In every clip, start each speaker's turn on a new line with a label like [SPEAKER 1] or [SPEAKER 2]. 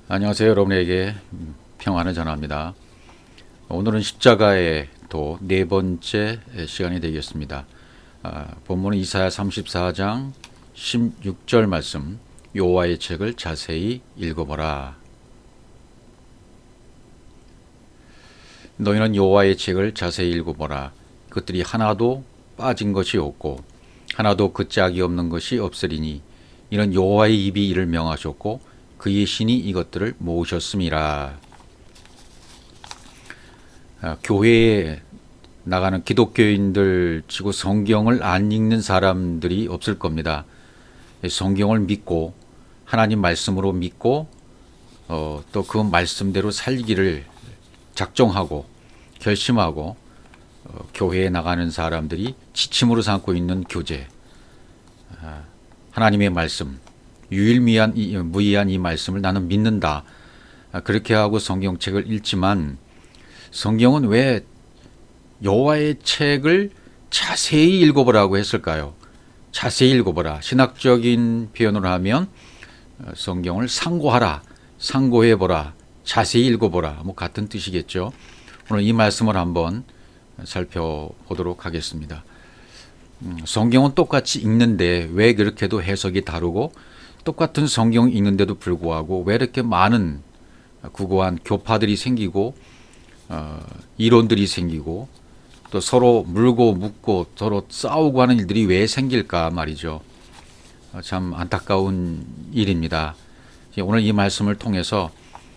[SPEAKER 1] 안녕하세요. 여러분에게 평안을 전합니다. 오늘은 십자가의 도 네 번째 시간이 되겠습니다. 본문은 이사야 34장 16절 말씀, 여호와의 책을 자세히 읽어보라. 너희는 여호와의 책을 자세히 읽어보라. 그것들이 하나도 빠진 것이 없고 하나도 그 짝이 없는 것이 없으리니 이는 여호와의 입이 이를 명하셨고 그의 신이 이것들을 모으셨음이라. 교회에 나가는 기독교인들 치고 성경을 안 읽는 사람들이 없을 겁니다. 성경을 믿고 하나님 말씀으로 믿고 또 그 말씀대로 살기를 작정하고 결심하고 교회에 나가는 사람들이 지침으로 삼고 있는 교제, 하나님의 말씀, 유일무이한 이 말씀을 나는 믿는다. 그렇게 하고 성경책을 읽지만 성경은 왜 여호와의 책을 자세히 읽어보라고 했을까요? 자세히 읽어보라. 신학적인 표현으로 하면 성경을 상고하라, 상고해보라, 자세히 읽어보라. 뭐 같은 뜻이겠죠. 오늘 이 말씀을 한번 살펴보도록 하겠습니다. 성경은 똑같이 읽는데 왜 그렇게도 해석이 다르고 똑같은 성경 읽는데도 불구하고 왜 이렇게 많은 구구한 교파들이 생기고 이론들이 생기고 또 서로 물고 묻고 서로 싸우고 하는 일들이 왜 생길까 말이죠. 참 안타까운 일입니다. 오늘 이 말씀을 통해서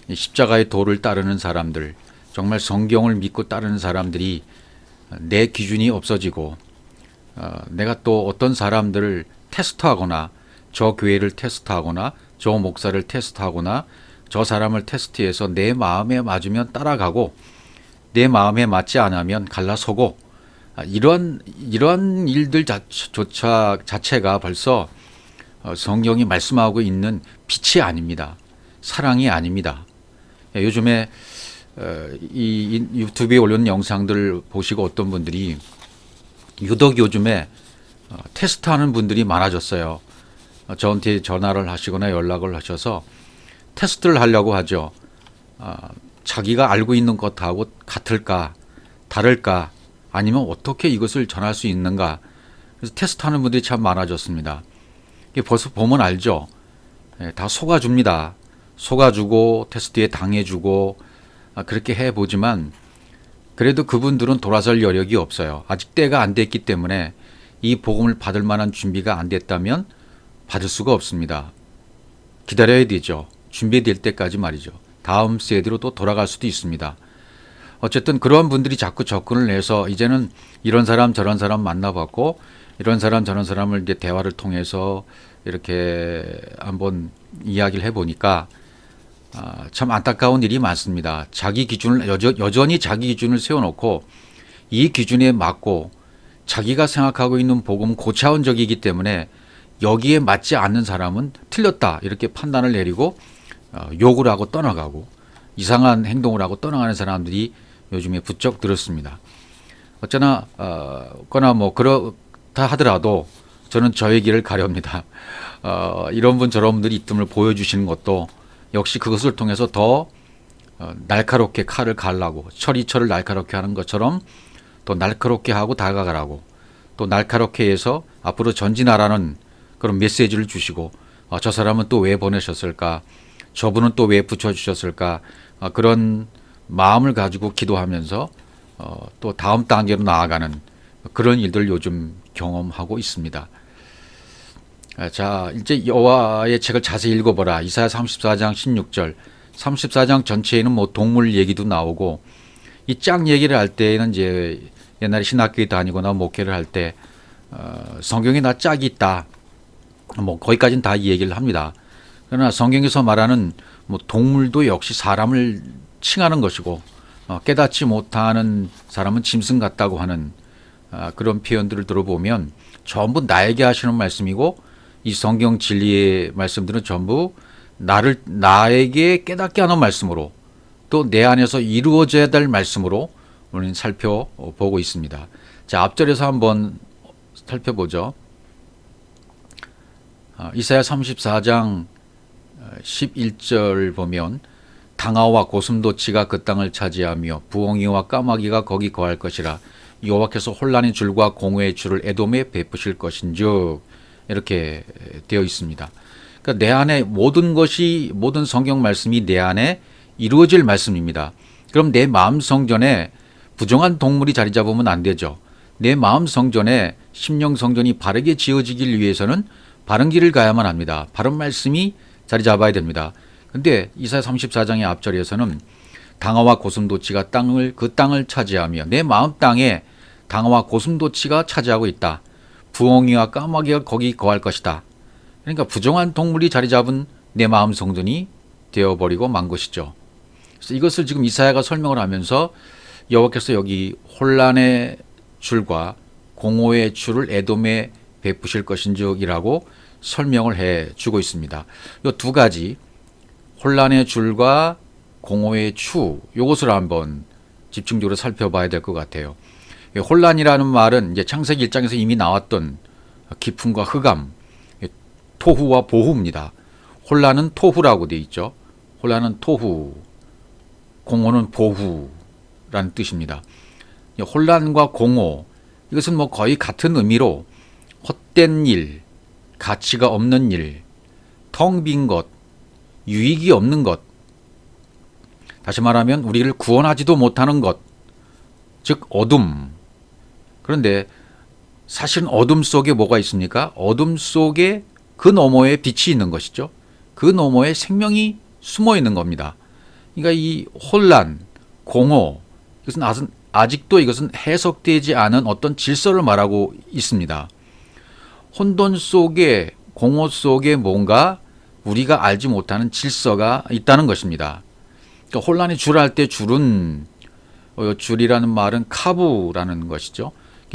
[SPEAKER 1] 십자가의 도를 따르는 사람들, 정말 성경을 믿고 따르는 사람들이 내 기준이 없어지고 내가 또 어떤 사람들을 테스트하거나 저 교회를 테스트하거나 저 목사를 테스트하거나 저 사람을 테스트해서 내 마음에 맞으면 따라가고 내 마음에 맞지 않으면 갈라서고 이런 일들 자체가 벌써 성경이 말씀하고 있는 빛이 아닙니다. 사랑이 아닙니다. 요즘에 이 유튜브에 올려놓은 영상들 보시고 어떤 분들이 유독 요즘에 테스트하는 분들이 많아졌어요. 저한테 전화를 하시거나 연락을 하셔서 테스트를 하려고 하죠. 자기가 알고 있는 것하고 같을까, 다를까, 아니면 어떻게 이것을 전할 수 있는가. 그래서 테스트하는 분들이 참 많아졌습니다. 이게 벌써 보면 알죠. 다 속아줍니다. 속아주고 테스트에 당해주고 그렇게 해보지만 그래도 그분들은 돌아설 여력이 없어요. 아직 때가 안 됐기 때문에 이 복음을 받을 만한 준비가 안 됐다면 받을 수가 없습니다. 기다려야 되죠. 준비될 때까지 말이죠. 다음 세대로 또 돌아갈 수도 있습니다. 어쨌든 그러한 분들이 자꾸 접근을 해서 이제는 이런 사람 저런 사람 만나봤고 이런 사람 저런 사람을 이제 대화를 통해서 이렇게 한번 이야기를 해보니까 참 안타까운 일이 많습니다. 자기 기준을 여전히 자기 기준을 세워놓고 이 기준에 맞고 자기가 생각하고 있는 복음은 고차원적이기 때문에 여기에 맞지 않는 사람은 틀렸다 이렇게 판단을 내리고 욕을 하고 떠나가고 이상한 행동을 하고 떠나가는 사람들이 요즘에 부쩍 늘었습니다. 어쩌나 뭐 그렇다 하더라도 저는 저의 길을 가렵니다. 이런 분 저런 분들이 있음을 보여주시는 것도 역시 그것을 통해서 더 날카롭게 칼을 갈라고 철을 날카롭게 하는 것처럼 또 날카롭게 하고 다가가라고 또 날카롭게 해서 앞으로 전진하라는 그런 메시지를 주시고 저 사람은 또 왜 보내셨을까, 저분은 또 왜 붙여주셨을까, 그런 마음을 가지고 기도하면서 또 다음 단계로 나아가는 그런 일들 요즘 경험하고 있습니다. 자, 이제 여호와의 책을 자세히 읽어보라. 이사야 34장 16절. 34장 전체에는 뭐 동물 얘기도 나오고 이 짝 얘기를 할 때에는 이제 옛날에 신학교에 다니거나 목회를 할 때 성경에 나 짝이 있다. 뭐 거기까지는 다 이 얘기를 합니다. 그러나 성경에서 말하는 뭐 동물도 역시 사람을 칭하는 것이고 깨닫지 못하는 사람은 짐승 같다고 하는 그런 표현들을 들어보면 전부 나에게 하시는 말씀이고 이 성경 진리의 말씀들은 전부 나에게 깨닫게 하는 말씀으로 또 내 안에서 이루어져야 될 말씀으로 우리는 살펴보고 있습니다. 자, 앞절에서 한번 살펴보죠. 이사야 34장 11절 보면 당아와 고슴도치가 그 땅을 차지하며 부엉이와 까마귀가 거기 거할 것이라. 여호와께서 혼란의 줄과 공회의 줄을 에돔에 베푸실 것인즉, 이렇게 되어 있습니다. 그러니까 내 안에 모든 것이, 모든 성경 말씀이 내 안에 이루어질 말씀입니다. 그럼 내 마음 성전에 부정한 동물이 자리 잡으면 안 되죠. 내 마음 성전에 심령 성전이 바르게 지어지길 위해서는 바른 길을 가야만 합니다. 바른 말씀이 자리 잡아야 됩니다. 근데 이사야 34장의 앞절에서는 당아와 고슴도치가 그 땅을 차지하며, 내 마음 땅에 당아와 고슴도치가 차지하고 있다. 부엉이와 까마귀가 거기 거할 것이다. 그러니까 부정한 동물이 자리 잡은 내 마음 성전이 되어버리고 만 것이죠. 그래서 이것을 지금 이사야가 설명을 하면서 여호와께서 여기 혼란의 줄과 공허의 줄을 에돔에 베푸실 것인즉이라고 설명을 해주고 있습니다. 이 두 가지, 혼란의 줄과 공허의 추, 이것을 한번 집중적으로 살펴봐야 될 것 같아요. 혼란이라는 말은 이제 창세기 1장에서 이미 나왔던 기품과 흑암, 토후와 보후입니다. 혼란은 토후라고 되어 있죠. 혼란은 토후, 공허는 보후라는 뜻입니다. 혼란과 공허, 이것은 뭐 거의 같은 의미로 헛된 일, 가치가 없는 일, 텅 빈 것, 유익이 없는 것, 다시 말하면 우리를 구원하지도 못하는 것, 즉 어둠. 그런데 사실은 어둠 속에 뭐가 있습니까? 어둠 속에 그 너머에 빛이 있는 것이죠. 그 너머에 생명이 숨어 있는 겁니다. 그러니까 이 혼란, 공허, 이것은 아직도 이것은 해석되지 않은 어떤 질서를 말하고 있습니다. 혼돈 속에, 공허 속에 뭔가 우리가 알지 못하는 질서가 있다는 것입니다. 그러니까 혼란의 줄 할 때 줄은, 줄이라는 말은 카부라는 것이죠.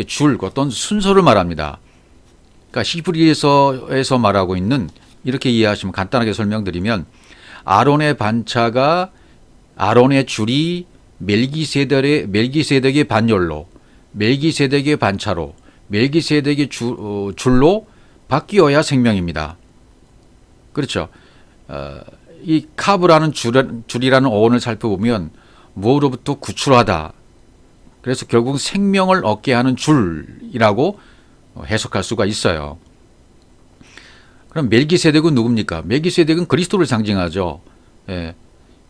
[SPEAKER 1] 줄, 어떤 순서를 말합니다. 그러니까 히브리서에서 말하고 있는, 이렇게 이해하시면, 간단하게 설명드리면, 아론의 반차가, 아론의 줄이 멜기세덱의 반열로, 멜기세덱의 반차로, 멜기세덱의 줄로 바뀌어야 생명입니다. 그렇죠. 이 카브라는 줄이라는 어원을 살펴보면 무엇으로부터 구출하다. 그래서 결국 생명을 얻게 하는 줄이라고 해석할 수가 있어요. 그럼 멜기세덱은 누굽니까? 멜기세덱은 그리스도를 상징하죠. 예,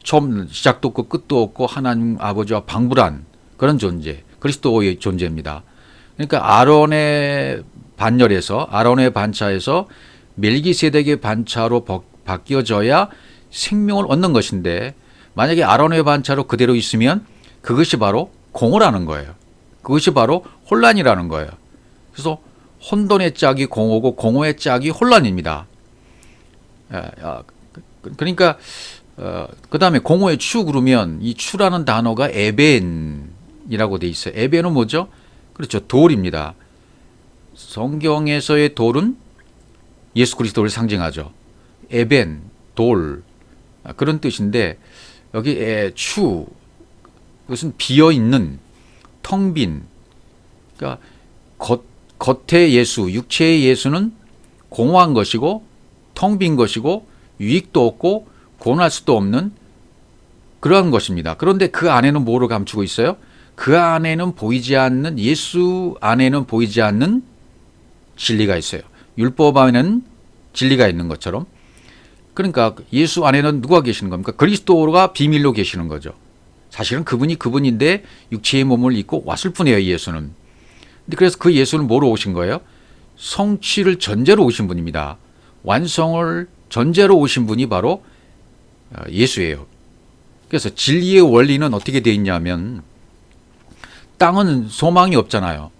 [SPEAKER 1] 처음 시작도 없고 끝도 없고 하나님 아버지와 방불한 그런 존재, 그리스도의 존재입니다. 그러니까 아론의 반열에서, 아론의 반차에서 멜기세덱의 반차로 바뀌어져야 생명을 얻는 것인데, 만약에 아론의 반차로 그대로 있으면 그것이 바로 공허라는 거예요. 그것이 바로 혼란이라는 거예요. 그래서 혼돈의 짝이 공허고 공허의 짝이 혼란입니다. 그러니까 그 다음에 공허의 추 그러면 이 추라는 단어가 에벤이라고 돼 있어요. 에벤은 뭐죠? 그렇죠. 돌입니다. 성경에서의 돌은 예수 그리스도를 상징하죠. 에벤, 돌, 그런 뜻인데, 여기 추, 그것은 비어있는, 텅 빈, 그러니까 겉의 예수, 육체의 예수는 공허한 것이고 텅 빈 것이고 유익도 없고 구원할 수도 없는 그러한 것입니다. 그런데 그 안에는 뭐를 감추고 있어요? 그 안에는 보이지 않는, 예수 안에는 보이지 않는 진리가 있어요. 율법 안에는 진리가 있는 것처럼. 그러니까 예수 안에는 누가 계시는 겁니까? 그리스도가 비밀로 계시는 거죠. 사실은 그분이 그분인데 육체의 몸을 입고 왔을 뿐이에요, 예수는. 근데 그래서 그 예수는 뭐로 오신 거예요? 성취를 전제로 오신 분입니다. 완성을 전제로 오신 분이 바로 예수예요. 그래서 진리의 원리는 어떻게 되어 있냐면, 땅은 소망이 없잖아요.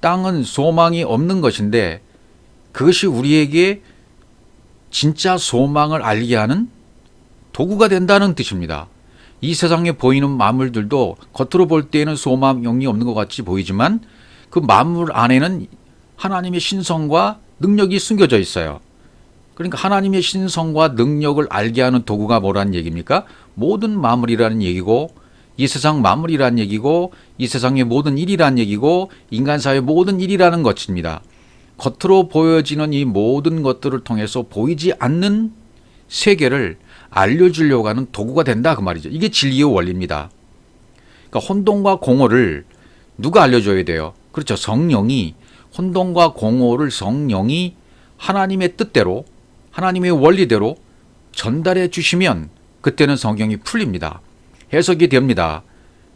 [SPEAKER 1] 땅은 소망이 없는 것인데, 그것이 우리에게 진짜 소망을 알게 하는 도구가 된다는 뜻입니다. 이 세상에 보이는 만물들도 겉으로 볼 때에는 소망이 없는 것 같이 보이지만 그 만물 안에는 하나님의 신성과 능력이 숨겨져 있어요. 그러니까 하나님의 신성과 능력을 알게 하는 도구가 뭐라는 얘기입니까? 모든 만물이라는 얘기고, 이 세상 만물이라는 얘기고, 이 세상의 모든 일이라는 얘기고, 인간사의 모든 일이라는 것입니다. 겉으로 보여지는 이 모든 것들을 통해서 보이지 않는 세계를 알려주려고 하는 도구가 된다 그 말이죠. 이게 진리의 원리입니다. 그러니까 혼돈과 공허를 누가 알려줘야 돼요? 그렇죠. 성령이, 혼돈과 공허를 성령이 하나님의 뜻대로, 하나님의 원리대로 전달해 주시면 그때는 성경이 풀립니다. 해석이 됩니다.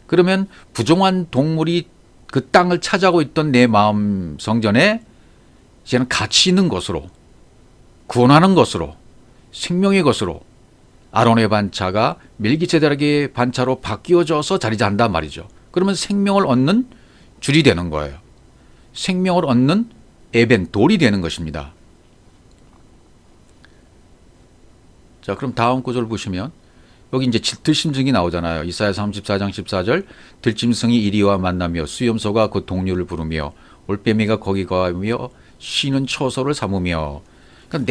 [SPEAKER 1] 그러면 부정한 동물이 그 땅을 차지하고 있던 내 마음 성전에 이제는 가치 있는 것으로, 구원하는 것으로, 생명의 것으로 아론의 반차가 멜기세덱의 반차로 바뀌어져서 자리 잡는단 말이죠. 그러면 생명을 얻는 줄이 되는 거예요. 생명을 얻는 에벤, 돌이 되는 것입니다. 자, 그럼 다음 구절 보시면 여기 이제 들짐승이 나오잖아요. 이사야 34장 14절, 들짐승이 이리와 만나며 수염소가 그 동료를 부르며 올빼미가 거기 거하며 쉬는 처소를 삼으며. 그러니까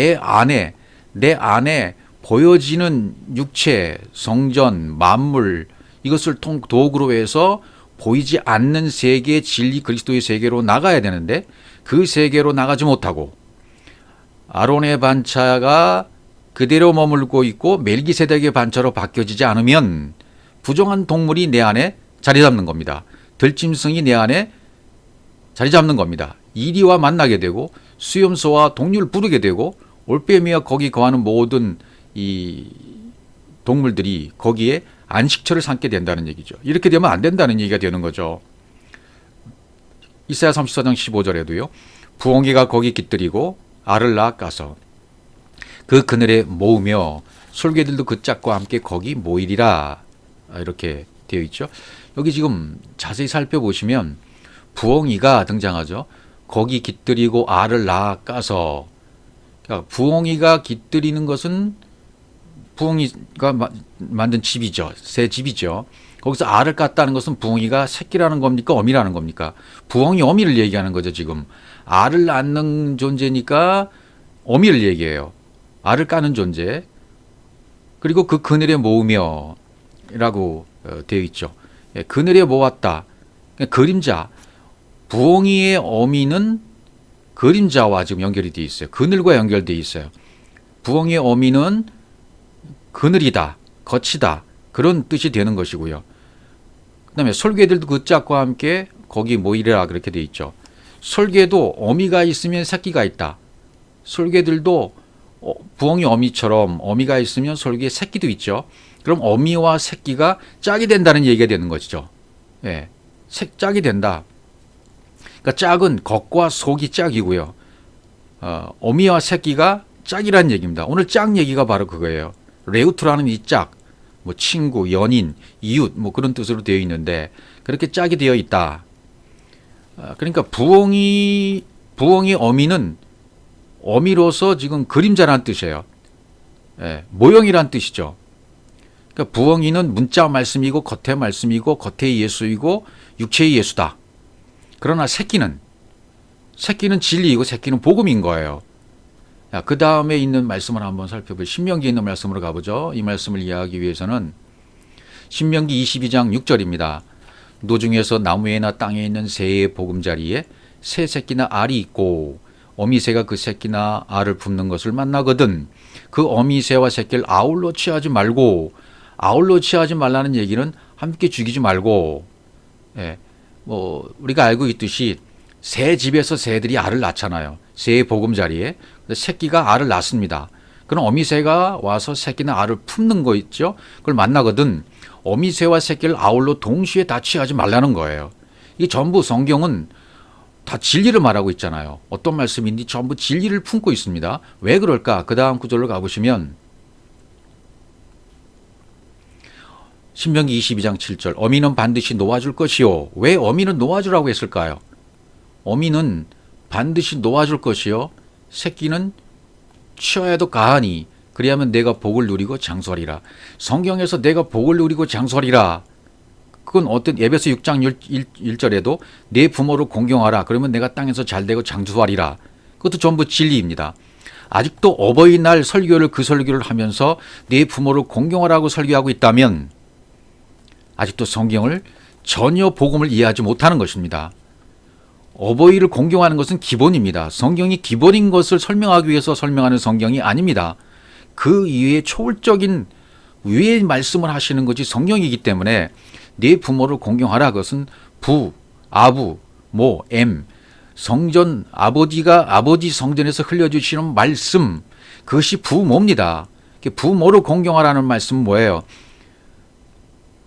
[SPEAKER 1] 내 안에 보여지는 육체, 성전, 만물, 이것을 도구로 해서 보이지 않는 세계, 진리 그리스도의 세계로 나가야 되는데 그 세계로 나가지 못하고 아론의 반차가 그대로 머물고 있고 멜기세덱의 반차로 바뀌어지지 않으면 부정한 동물이 내 안에 자리 잡는 겁니다. 들짐승이 내 안에 자리 잡는 겁니다. 이리와 만나게 되고 수염소와 동료를 부르게 되고 올빼미와 거기 거하는 모든 이 동물들이 거기에 안식처를 삼게 된다는 얘기죠. 이렇게 되면 안 된다는 얘기가 되는 거죠. 이사야 34장 15절에도요. 부엉이가 거기 깃들이고 알을 낳아 까서 그 그늘에 모으며 솔개들도 그 짝과 함께 거기 모이리라, 이렇게 되어 있죠. 여기 지금 자세히 살펴보시면 부엉이가 등장하죠. 거기 깃들이고 알을 낳아 까서. 그러니까 부엉이가 깃들이는 것은 부엉이가 만든 집이죠. 새 집이죠. 거기서 알을 깠다는 것은 부엉이가 새끼라는 겁니까? 어미라는 겁니까? 부엉이 어미를 얘기하는 거죠. 지금 알을 낳는 존재니까 어미를 얘기해요. 알을 까는 존재. 그리고 그 그늘에 모으며 라고 되어 있죠. 그늘에 모았다. 그림자. 부엉이의 어미는 그림자와 지금 연결이 되어 있어요. 그늘과 연결되어 있어요. 부엉이의 어미는 그늘이다, 거치다, 그런 뜻이 되는 것이고요. 그 다음에 솔개들도 그 짝과 함께 거기 모이리라, 그렇게 되어 있죠. 솔개도 어미가 있으면 새끼가 있다. 솔개들도 부엉이 어미처럼 어미가 있으면 솔개의 새끼도 있죠. 그럼 어미와 새끼가 짝이 된다는 얘기가 되는 것이죠. 예, 짝이 된다. 그러니까 짝은 겉과 속이 짝이고요. 어미와 새끼가 짝이라는 얘기입니다. 오늘 짝 얘기가 바로 그거예요. 레우트라는 이 짝, 뭐 친구, 연인, 이웃, 뭐 그런 뜻으로 되어 있는데 그렇게 짝이 되어 있다. 그러니까 부엉이 어미는 어미로서 지금 그림자라는 뜻이에요. 예, 모형이라는 뜻이죠. 그러니까 부엉이는 문자 말씀이고 겉의 말씀이고 겉의 예수이고 육체의 예수다. 그러나 새끼는 진리이고 새끼는 복음인 거예요. 그 다음에 있는 말씀을 한번 살펴보죠. 신명기에 있는 말씀으로 가보죠. 이 말씀을 이해하기 위해서는 신명기 22장 6절입니다. 노중에서 나무에나 땅에 있는 새의 보금자리에 새 새끼나 알이 있고 어미새가 그 새끼나 알을 품는 것을 만나거든 그 어미새와 새끼를 아울러 취하지 말고, 아울러 취하지 말라는 얘기는 함께 죽이지 말고, 예, 뭐 우리가 알고 있듯이 새 집에서 새들이 알을 낳잖아요. 새의 보금자리에 새끼가 알을 낳습니다. 그럼 어미새가 와서 새끼나 알을 품는 거 있죠. 그걸 만나거든 어미새와 새끼를 아울러 동시에 다 취하지 말라는 거예요. 이게 전부 성경은 다 진리를 말하고 있잖아요. 어떤 말씀인지 전부 진리를 품고 있습니다. 왜 그럴까? 그 다음 구절로 가보시면 신명기 22장 7절 어미는 반드시 놓아줄 것이요. 왜 어미는 놓아주라고 했을까요? 어미는 반드시 놓아줄 것이요. 새끼는 취하여도 가하니 그리하면 내가 복을 누리고 장수하리라. 성경에서 내가 복을 누리고 장수하리라. 그건 어떤 에베소 6장 1절에도 내 부모를 공경하라. 그러면 내가 땅에서 잘되고 장수하리라. 그것도 전부 진리입니다. 아직도 어버이날 설교를 그 설교를 하면서 내 부모를 공경하라고 설교하고 있다면 아직도 성경을 전혀 복음을 이해하지 못하는 것입니다. 어버이를 공경하는 것은 기본입니다. 성경이 기본인 것을 설명하기 위해서 설명하는 성경이 아닙니다. 그 이외에 초월적인 위의 말씀을 하시는 것이 성령이기 때문에 네 부모를 공경하라. 그것은 부, 아부, 모, 엠, 성전 아버지 성전에서 흘려주시는 말씀, 그것이 부모입니다. 부모를 공경하라는 말씀은 뭐예요?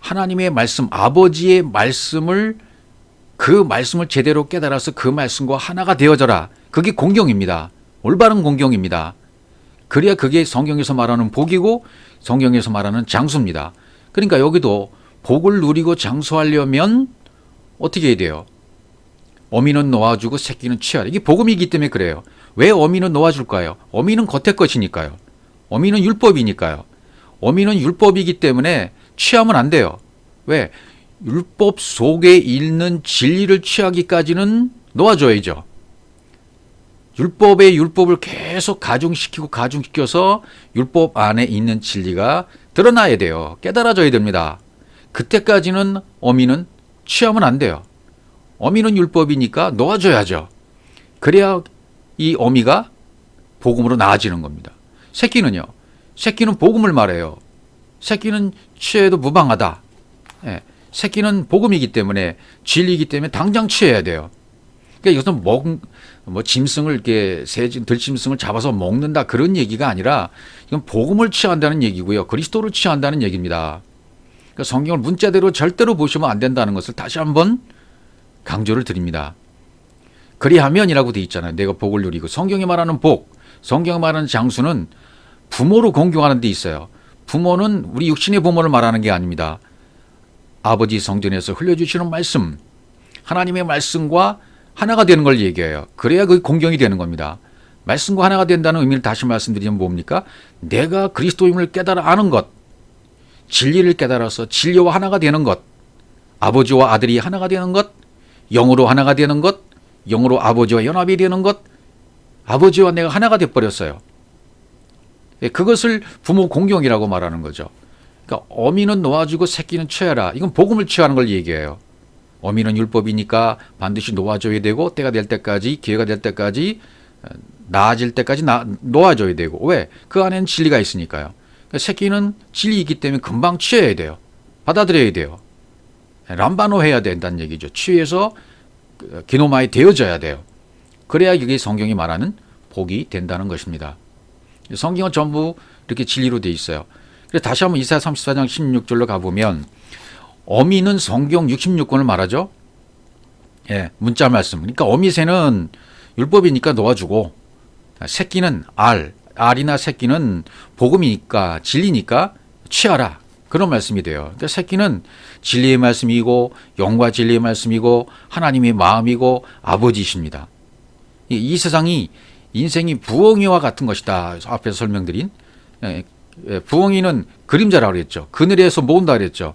[SPEAKER 1] 하나님의 말씀, 아버지의 말씀을 그 말씀을 제대로 깨달아서 그 말씀과 하나가 되어져라. 그게 공경입니다. 올바른 공경입니다. 그래야 그게 성경에서 말하는 복이고 성경에서 말하는 장수입니다. 그러니까 여기도 복을 누리고 장수하려면 어떻게 해야 돼요? 어미는 놓아주고 새끼는 취하라. 이게 복음이기 때문에 그래요. 왜 어미는 놓아줄까요? 어미는 겉의 것이니까요. 어미는 율법이니까요. 어미는 율법이기 때문에 취하면 안 돼요. 왜? 율법 속에 있는 진리를 취하기까지는 놓아줘야죠. 율법의 율법을 계속 가중시켜서 율법 안에 있는 진리가 드러나야 돼요. 깨달아져야 됩니다. 그때까지는 어미는 취하면 안 돼요. 어미는 율법이니까 놓아줘야죠. 그래야 이 어미가 복음으로 나아지는 겁니다. 새끼는요. 새끼는 복음을 말해요. 새끼는 취해도 무방하다. 예. 새끼는 복음이기 때문에 진리이기 때문에 당장 취해야 돼요. 그러니까 이것은 짐승을 이렇게 들짐승을 잡아서 먹는다 그런 얘기가 아니라 이건 복음을 취한다는 얘기고요. 그리스도를 취한다는 얘기입니다. 그러니까 성경을 문자대로 절대로 보시면 안 된다는 것을 다시 한번 강조를 드립니다. 그리하면이라고 돼 있잖아요. 내가 복을 누리고 성경이 말하는 복, 성경이 말하는 장수는 부모로 공경하는 데 있어요. 부모는 우리 육신의 부모를 말하는 게 아닙니다. 아버지 성전에서 흘려주시는 말씀, 하나님의 말씀과 하나가 되는 걸 얘기해요. 그래야 그게 공경이 되는 겁니다. 말씀과 하나가 된다는 의미를 다시 말씀드리면 뭡니까? 내가 그리스도임을 깨달아 아는 것, 진리를 깨달아서 진리와 하나가 되는 것, 아버지와 아들이 하나가 되는 것, 영으로 하나가 되는 것, 영으로 아버지와 연합이 되는 것, 아버지와 내가 하나가 돼버렸어요. 그것을 부모 공경이라고 말하는 거죠. 그러니까 어미는 놓아주고 새끼는 취하라. 이건 복음을 취하는 걸 얘기해요. 어미는 율법이니까 반드시 놓아줘야 되고 때가 될 때까지, 기회가 될 때까지, 나아질 때까지 놓아줘야 되고. 왜? 그 안에는 진리가 있으니까요. 그러니까 새끼는 진리이기 때문에 금방 취해야 돼요. 받아들여야 돼요. 람바노 해야 된다는 얘기죠. 취해서 기노마에 되어져야 돼요. 그래야 이게 성경이 말하는 복이 된다는 것입니다. 성경은 전부 이렇게 진리로 되어 있어요. 그래서 다시 한번 이사야 34장 16절로 가보면 어미는 성경 66권을 말하죠. 예, 문자 말씀. 그러니까 어미새는 율법이니까 놓아주고 새끼는 알이나 새끼는 복음이니까 진리니까 취하라. 그런 말씀이 돼요. 그러니까 새끼는 진리의 말씀이고 영과 진리의 말씀이고 하나님의 마음이고 아버지이십니다. 이 세상이 인생이 부엉이와 같은 것이다. 앞에서 설명드린 부엉이는 그림자라고 그랬죠. 그늘에서 모은다 그랬죠.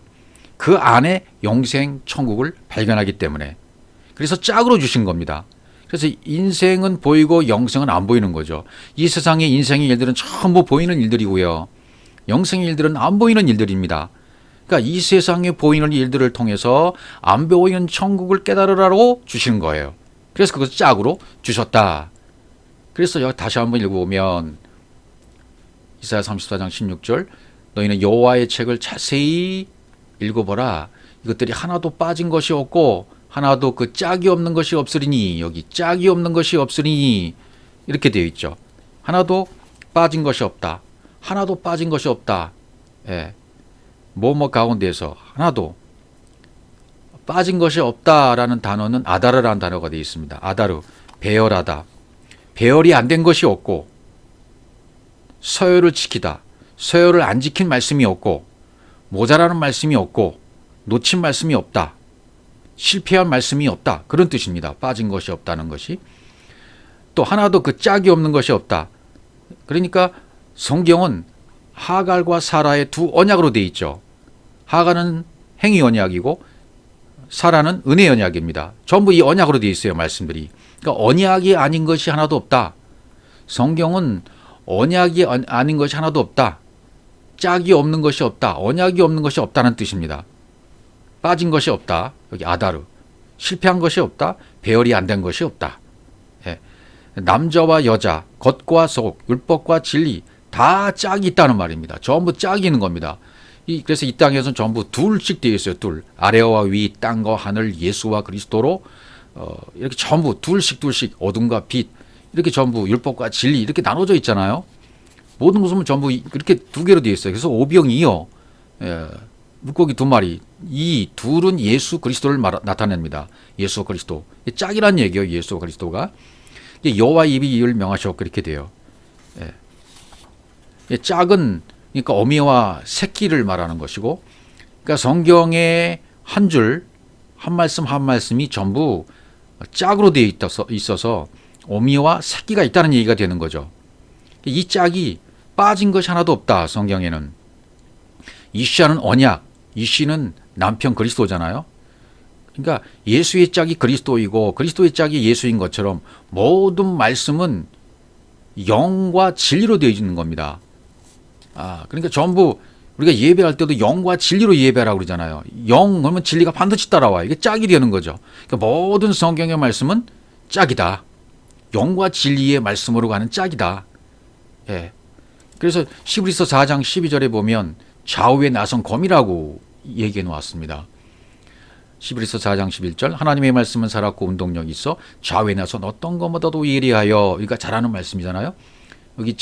[SPEAKER 1] 그 안에 영생 천국을 발견하기 때문에. 그래서 짝으로 주신 겁니다. 그래서 인생은 보이고 영생은 안 보이는 거죠. 이 세상의 인생의 일들은 전부 보이는 일들이고요. 영생의 일들은 안 보이는 일들입니다. 그러니까 이 세상에 보이는 일들을 통해서 안 보이는 천국을 깨달으라고 주시는 거예요. 그래서 그것을 짝으로 주셨다. 그래서 여기 다시 한번 읽어보면 이사야 34장 16절 너희는 여호와의 책을 자세히 읽어보라. 이것들이 하나도 빠진 것이 없고 하나도 그 짝이 없는 것이 없으리니 여기 짝이 없는 것이 없으리니 이렇게 되어 있죠. 하나도 빠진 것이 없다. 하나도 빠진 것이 없다. 예. 뭐뭐 가운데서 하나도 빠진 것이 없다라는 단어는 아다르라는 단어가 되어 있습니다. 아다르, 배열하다. 배열이 안 된 것이 없고 서열을 지키다. 서열을 안 지킨 말씀이 없고 모자라는 말씀이 없고 놓친 말씀이 없다. 실패한 말씀이 없다. 그런 뜻입니다. 빠진 것이 없다는 것이. 또 하나도 그 짝이 없는 것이 없다. 그러니까 성경은 하갈과 사라의 두 언약으로 되어 있죠. 하갈은 행위 언약이고 사라는 은혜 언약입니다. 전부 이 언약으로 되어 있어요. 말씀들이. 그러니까 언약이 아닌 것이 하나도 없다. 성경은 언약이 아닌 것이 하나도 없다. 짝이 없는 것이 없다. 언약이 없는 것이 없다는 뜻입니다. 빠진 것이 없다. 여기 아다르. 실패한 것이 없다. 배열이 안 된 것이 없다. 예. 남자와 여자, 겉과 속, 율법과 진리 다 짝이 있다는 말입니다. 전부 짝이 있는 겁니다. 그래서 이 땅에서는 전부 둘씩 되어 있어요. 둘. 아래와 위, 땅과 하늘, 예수와 그리스도로 이렇게 전부 둘씩 어둠과 빛 이렇게 전부 율법과 진리 이렇게 나눠져 있잖아요. 모든 것은 전부 이렇게 두 개로 되어 있어요. 그래서 오병이어 물고기 두 마리 이 둘은 예수 그리스도를 나타냅니다. 예수 그리스도 짝이란 얘기예요. 예수 그리스도가 여호와 입이 이를 명하셨고 그렇게 돼요. 짝은 그러니까 어미와 새끼를 말하는 것이고, 그러니까 성경의 한 줄, 한 말씀 한 말씀이 전부 짝으로 되어 있어서 어미와 새끼가 있다는 얘기가 되는 거죠. 이 짝이 빠진 것이 하나도 없다. 성경에는 이시아는 언약, 이시는 남편 그리스도잖아요. 그러니까 예수의 짝이 그리스도이고 그리스도의 짝이 예수인 것처럼 모든 말씀은 영과 진리로 되어 있는 겁니다. 그러니까 전부 우리가 예배할 때도 영과 진리로 예배하라고 그러잖아요. 영 그러면 진리가 반드시 따라와. 이게 짝이 되는 거죠. 그러니까 모든 성경의 말씀은 짝이다. 영과 진리의 말씀으로 가는 짝이다. 그래서 히브리서 4장 12절에 보면 좌우에 나선 검이라고 얘기해 놓았습니다. 히브리서 4장 11절 하나님의 말씀은 살았고 운동력이 있어 좌우에 나선 어떤 것보다도 예리하여, 그러니까 잘하는 말씀이잖아요. 여기